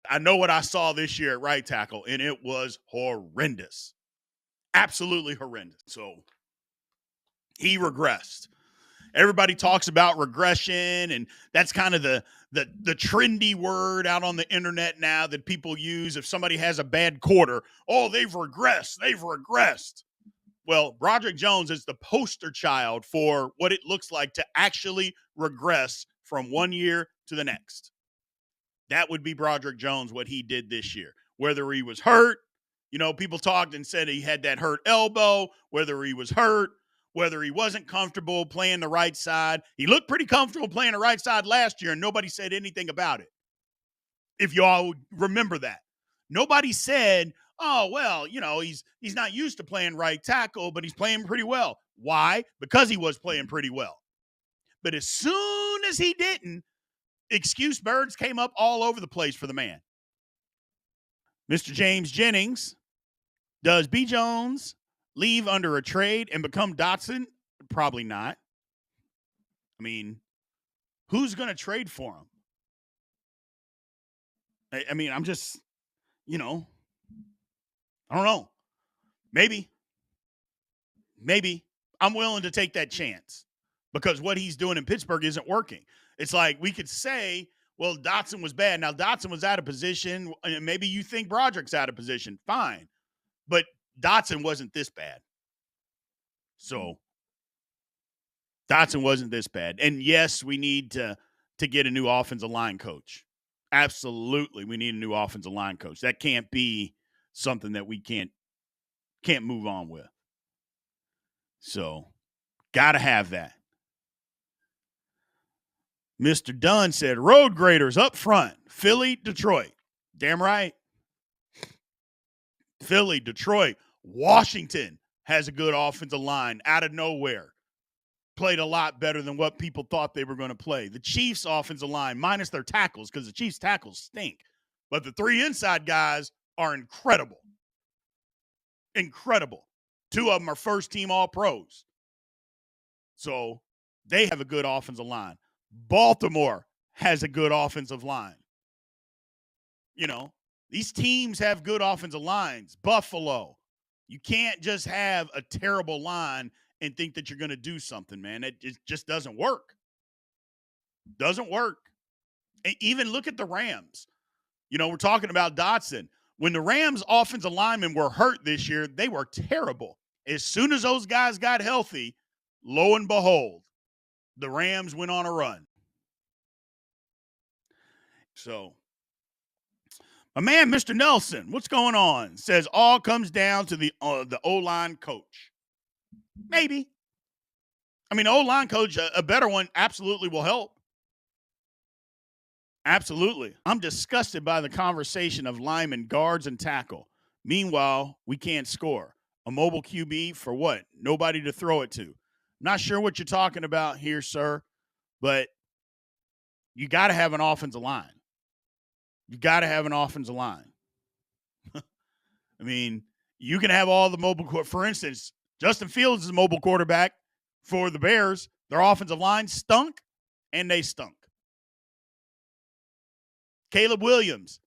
I know what I saw this year at right tackle, and it was horrendous. Absolutely horrendous. So he regressed. Everybody talks about regression, and that's kind of the trendy word out on the internet now that people use if somebody has a bad quarter. Oh, they've regressed. They've regressed. Well, Broderick Jones is the poster child for what it looks like to actually regress from one year to the next. That would be Broderick Jones, what he did this year. Whether he was hurt, people talked and said he had that hurt elbow, whether he was hurt, whether he wasn't comfortable playing the right side. He looked pretty comfortable playing the right side last year, and nobody said anything about it. If y'all remember that. Nobody said, oh, well, he's not used to playing right tackle, but he's playing pretty well. Why? Because he was playing pretty well. But as soon as he didn't, excuse birds came up all over the place for the man. Mr. James Jennings, does B. Jones leave under a trade and become Dotson? Probably not. I mean, who's going to trade for him? I mean, I'm just, I don't know. Maybe. I'm willing to take that chance because what he's doing in Pittsburgh isn't working. It's like we could say, well, Dotson was bad. Now, Dotson was out of position. And maybe you think Broderick's out of position. Fine. But Dotson wasn't this bad. So, Dotson wasn't this bad. And, yes, we need to get a new offensive line coach. Absolutely, we need a new offensive line coach. That can't be something that we can't move on with. So, got to have that. Mr. Dunn said, road graders up front, Philly, Detroit. Damn right. Philly, Detroit, Washington has a good offensive line out of nowhere. Played a lot better than what people thought they were going to play. The Chiefs' offensive line, minus their tackles, because the Chiefs' tackles stink. But the three inside guys are incredible. Incredible. Two of them are first-team All-Pros. So they have a good offensive line. Baltimore has a good offensive line. These teams have good offensive lines. Buffalo. You can't just have a terrible line and think that you're going to do something, man. It just doesn't work. Doesn't work. And even look at the Rams. We're talking about Dotson. When the Rams' offensive linemen were hurt this year, they were terrible. As soon as those guys got healthy, lo and behold, the Rams went on a run. So, my man, Mr. Nelson, what's going on? Says all comes down to the O-line coach. Maybe. I mean, O-line coach, a better one, absolutely will help. Absolutely. I'm disgusted by the conversation of linemen, guards, and tackle. Meanwhile, we can't score. A mobile QB for what? Nobody to throw it to. Not sure what you're talking about here, sir, but you got to have an offensive line. You got to have an offensive line. I mean, you can have all the mobile. For instance, Justin Fields is a mobile quarterback for the Bears. Their offensive line stunk, and they stunk. Caleb Williams,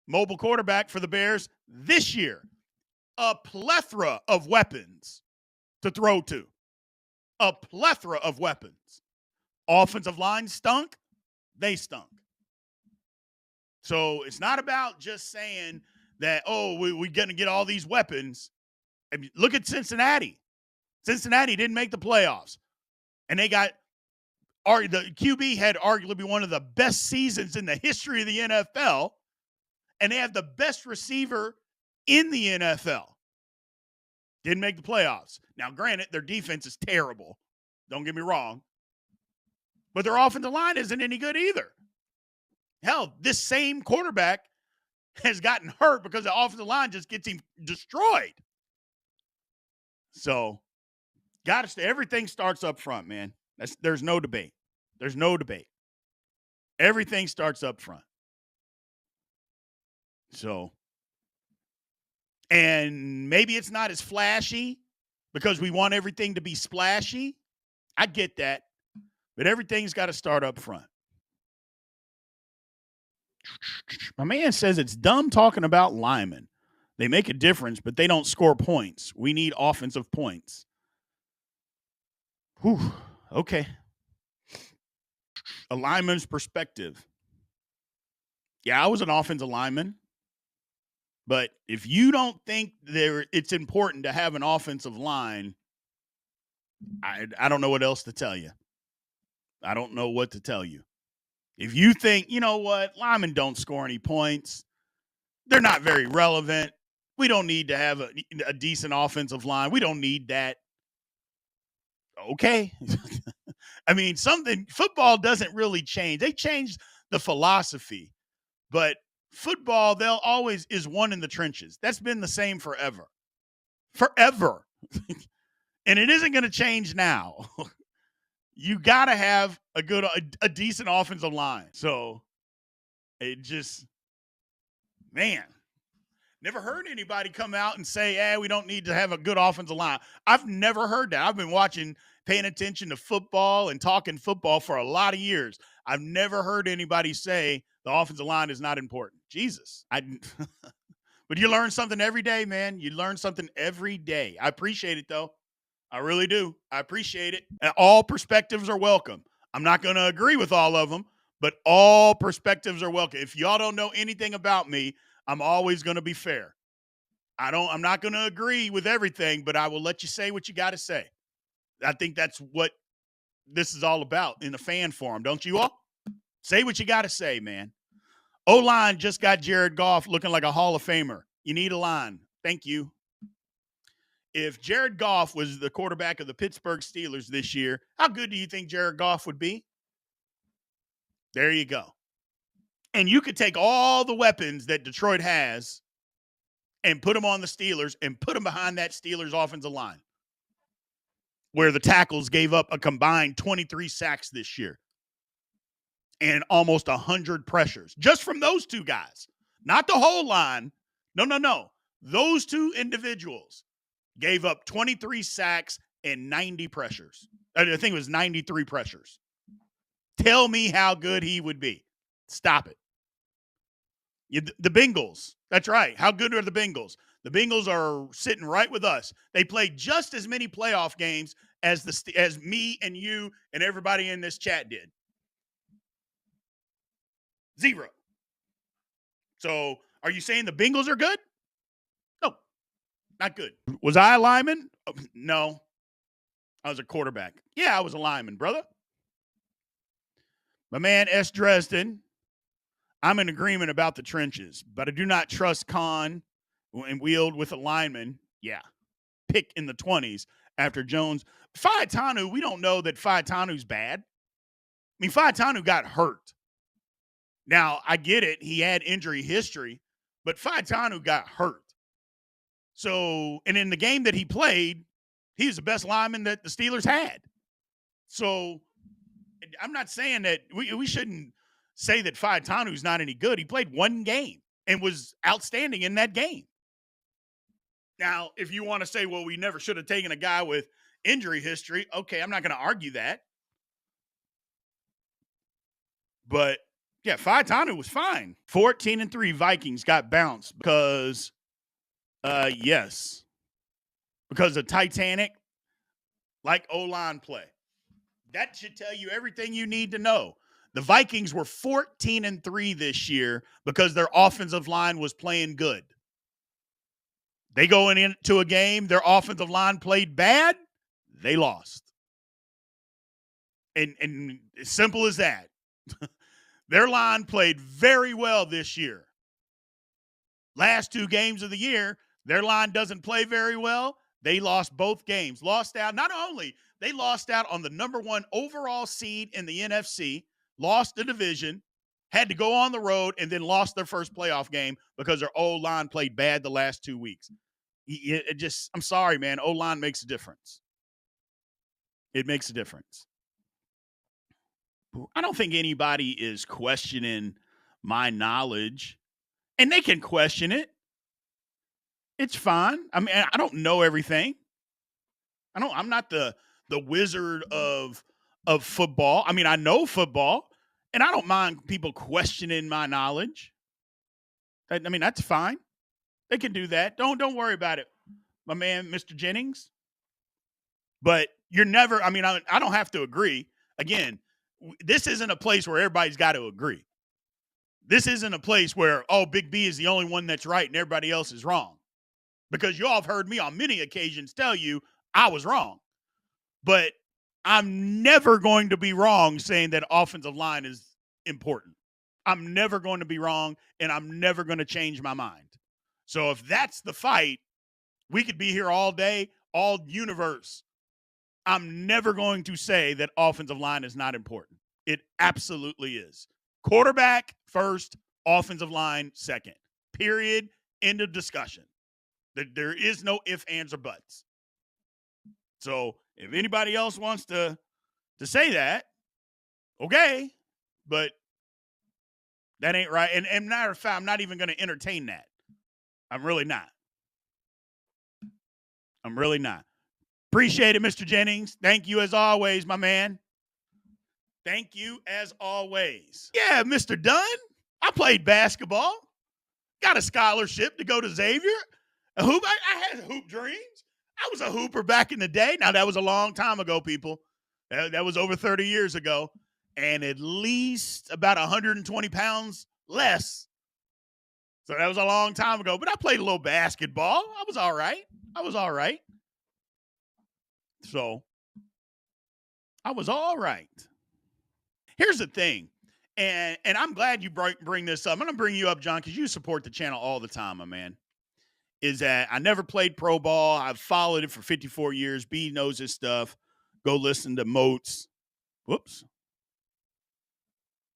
mobile quarterback for the Bears this year. A plethora of weapons to throw to. A plethora of weapons. Offensive line stunk. They stunk. So it's not about just saying that, we're going to get all these weapons. I mean, look at Cincinnati. Cincinnati didn't make the playoffs. And they got the QB had arguably one of the best seasons in the history of the NFL. And they have the best receiver in the NFL. Didn't make the playoffs. Now, granted, their defense is terrible. Don't get me wrong. But their offensive line isn't any good either. Hell, this same quarterback has gotten hurt because the offensive line just gets him destroyed. So, everything starts up front, man. There's no debate. There's no debate. Everything starts up front. So, and maybe it's not as flashy because we want everything to be splashy. I get that. But everything's got to start up front. My man says it's dumb talking about linemen. They make a difference, but they don't score points. We need offensive points. Whew. Okay. A lineman's perspective. Yeah, I was an offensive lineman. But if you don't think it's important to have an offensive line, I don't know what else to tell you. I don't know what to tell you. If you think, you know what, linemen don't score any points, they're not very relevant. We don't need to have a decent offensive line. We don't need that. Okay. I mean, football doesn't really change. They changed the philosophy, but football, they'll always is one in the trenches. That's been the same forever. Forever. And it isn't going to change now. You got to have a decent offensive line. So it just, man, never heard anybody come out and say, we don't need to have a good offensive line. I've never heard that. I've been paying attention to football and talking football for a lot of years. I've never heard anybody say the offensive line is not important. Jesus. But you learn something every day, man. You learn something every day. I appreciate it, though. I really do. I appreciate it. And all perspectives are welcome. I'm not going to agree with all of them, but all perspectives are welcome. If y'all don't know anything about me, I'm always going to be fair. I'm not going to agree with everything, but I will let you say what you got to say. I think that's what this is all about in the fan forum. Don't you all? Say what you got to say, man. O-line just got Jared Goff looking like a Hall of Famer. You need a line. Thank you. If Jared Goff was the quarterback of the Pittsburgh Steelers this year, how good do you think Jared Goff would be? There you go. And you could take all the weapons that Detroit has and put them on the Steelers and put them behind that Steelers offensive line, where the tackles gave up a combined 23 sacks this year and almost 100 pressures just from those two guys, not the whole line. No. Those two individuals gave up 23 sacks and 90 pressures. I think it was 93 pressures. Tell me how good he would be. Stop it. The Bengals. That's right. How good are the Bengals? The Bengals are sitting right with us. They played just as many playoff games as me and you and everybody in this chat did. 0. So are you saying the Bengals are good? No, not good. Was I a lineman? No. I was a quarterback. Yeah, I was a lineman, brother. My man, S. Dresden, I'm in agreement about the trenches, but I do not trust Khan and wield with a lineman. Yeah, pick in the 20s after Jones. Faetanu, we don't know that Faetanu's bad. I mean, Faetanu got hurt. Now, I get it. He had injury history, but Faetanu got hurt. So, and in the game that he played, he was the best lineman that the Steelers had. So, I'm not saying that we shouldn't say that Faetanu's not any good. He played one game and was outstanding in that game. Now, if you want to say, well, we never should have taken a guy with injury history, okay, I'm not going to argue that. But, yeah, Faetanu was fine. 14-3 Vikings got bounced because, because of Titanic, like O-line play. That should tell you everything you need to know. The Vikings were 14-3 this year because their offensive line was playing good. They go into a game, their offensive line played bad, they lost. And as simple as that. Their line played very well this year. Last 2 games of the year, their line doesn't play very well. They lost both games. Lost out. Not only they lost out on the number 1 overall seed in the NFC, lost the division, had to go on the road, and then lost their first playoff game because their O-line played bad the last 2 weeks. I'm sorry, man. O-line makes a difference. It makes a difference. I don't think anybody is questioning my knowledge, and they can question it. It's fine. I mean, I don't know everything. I'm not the wizard of football. I mean, I know football, And I don't mind people questioning my knowledge. I mean, that's fine. They can do that. Don't worry about it, my man, Mr. Jennings. But you're never, I mean, I don't have to agree. Again, this isn't a place where everybody's got to agree. This isn't a place where, oh, Big B is the only one that's right and everybody else is wrong. Because you all have heard me on many occasions tell you I was wrong. But I'm never going to be wrong saying that offensive line is important. I'm never going to be wrong, and I'm never going to change my mind. So if that's the fight, we could be here all day, all universe. I'm never going to say that offensive line is not important. It absolutely is. Quarterback first, offensive line second. Period. End of discussion. There is no ifs, ands, or buts. So if anybody else wants to say that, okay, but that ain't right. And matter of fact, I'm not even going to entertain that. I'm really not. I'm really not. Appreciate it, Mr. Jennings. Thank you as always, my man. Thank you as always. Yeah, Mr. Dunn. I played basketball. Got a scholarship to go to Xavier. A hoop. I had hoop dreams. I was a hooper back in the day. Now, that was a long time ago, people. That was over 30 years ago. And at least about 120 pounds less. So that was a long time ago. But I played a little basketball. I was all right. So I was all right. Here's the thing. And I'm glad you bring this up. I'm going to bring you up, John, because you support the channel all the time, my man. Is that I never played pro ball. I've followed it for 54 years. B knows his stuff. Go listen to Moats. Whoops.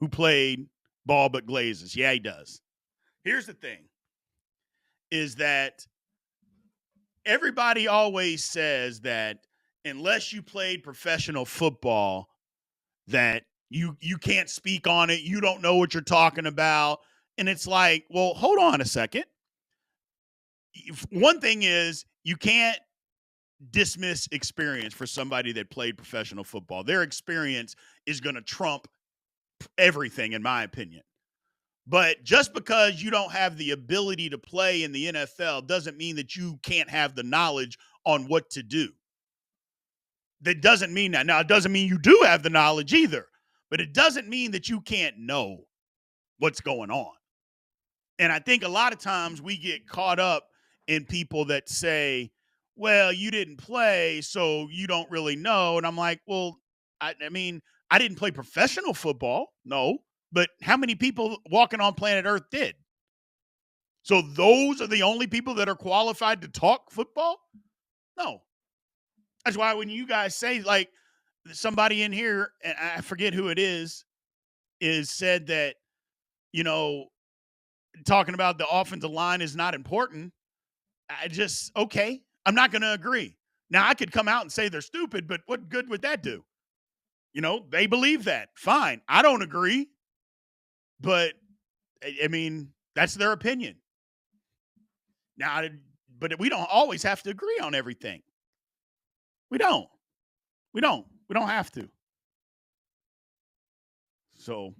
Who played ball but glazes. Yeah, he does. Here's the thing. Is that everybody always says that unless you played professional football, that you can't speak on it. You don't know what you're talking about. And it's like, well, hold on a second. One thing is you can't dismiss experience for somebody that played professional football. Their experience is going to trump everything, in my opinion. But just because you don't have the ability to play in the NFL doesn't mean that you can't have the knowledge on what to do. That doesn't mean that. Now, it doesn't mean you do have the knowledge either, but it doesn't mean that you can't know what's going on. And I think a lot of times we get caught up in people that say, well, you didn't play, so you don't really know. And I'm like, well, I mean, I didn't play professional football. No. But how many people walking on planet Earth did? So those are the only people that are qualified to talk football? No. That's why when you guys say, like, somebody in here, and I forget who it is said that, you know, talking about the offensive line is not important. Okay, I'm not going to agree. Now, I could come out and say they're stupid, but what good would that do? You know, they believe that. Fine. I don't agree. But, I mean, that's their opinion. Now, but we don't always have to agree on everything. We don't. We don't have to. So,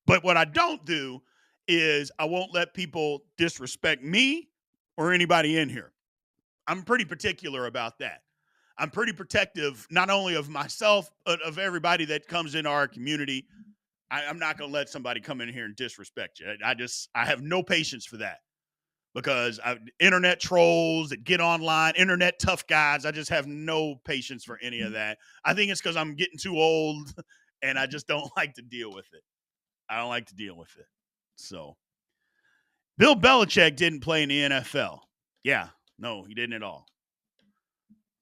but what I don't do is I won't let people disrespect me or anybody in here. I'm pretty particular about that. I'm pretty protective, not only of myself, but of everybody that comes into our community. I'm not going to let somebody come in here and disrespect you. I have no patience for that because internet trolls that get online, internet tough guys, I just have no patience for any of that. I think it's because I'm getting too old and I just don't like to deal with it. I don't like to deal with it. So, Bill Belichick didn't play in the NFL. Yeah, no, he didn't at all.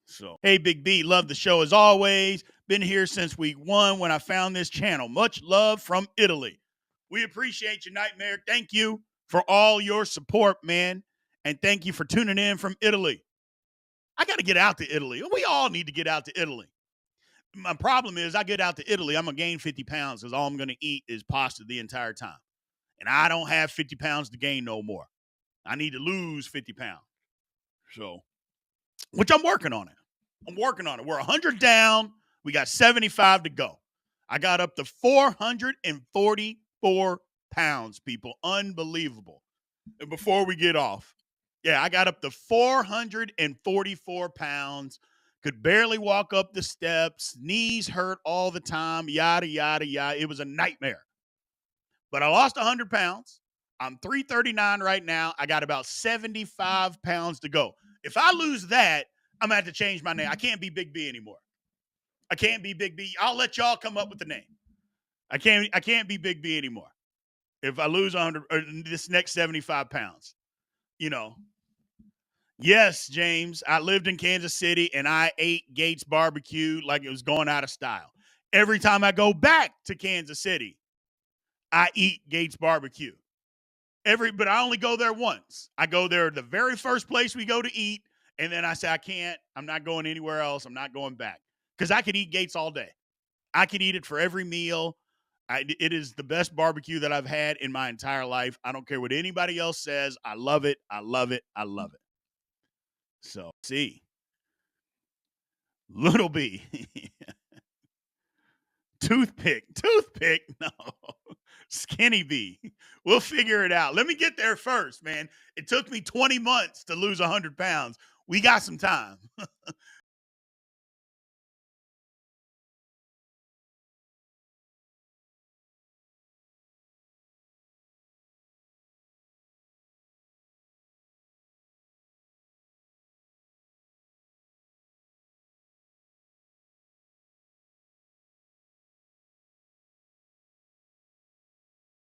So, hey, Big B, love the show as always. Been here since week 1 when I found this channel. Much love from Italy. We appreciate you, Nightmare. Thank you for all your support, man. And thank you for tuning in from Italy. I got to get out to Italy. We all need to get out to Italy. My problem is I get out to Italy, I'm going to gain 50 pounds because all I'm going to eat is pasta the entire time. And I don't have 50 pounds to gain no more. I need to lose 50 pounds. So, which I'm working on it. We're 100 down. We got 75 to go. I got up to 444 pounds, people. Unbelievable. And before we get off, yeah, I got up to 444 pounds, could barely walk up the steps, knees hurt all the time, yada, yada, yada. It was a nightmare. But I lost 100 pounds. I'm 339 right now. I got about 75 pounds to go. If I lose that, I'm going to have to change my name. I can't be Big B anymore. I can't be Big B. I'll let y'all come up with the name. I can't be Big B anymore. If I lose 100 or this next 75 pounds, you know. Yes, James, I lived in Kansas City and I ate Gates barbecue like it was going out of style. Every time I go back to Kansas City, I eat Gates barbecue. But I only go there once. I go there the very first place we go to eat, and then I say I'm not going anywhere else. I'm not going back. Because I could eat Gates all day. I could eat it for every meal. It is the best barbecue that I've had in my entire life. I don't care what anybody else says. I love it. I love it. I love it. So, see. Little B. Toothpick. No. Skinny B. We'll figure it out. Let me get there first, man. It took me 20 months to lose 100 pounds. We got some time.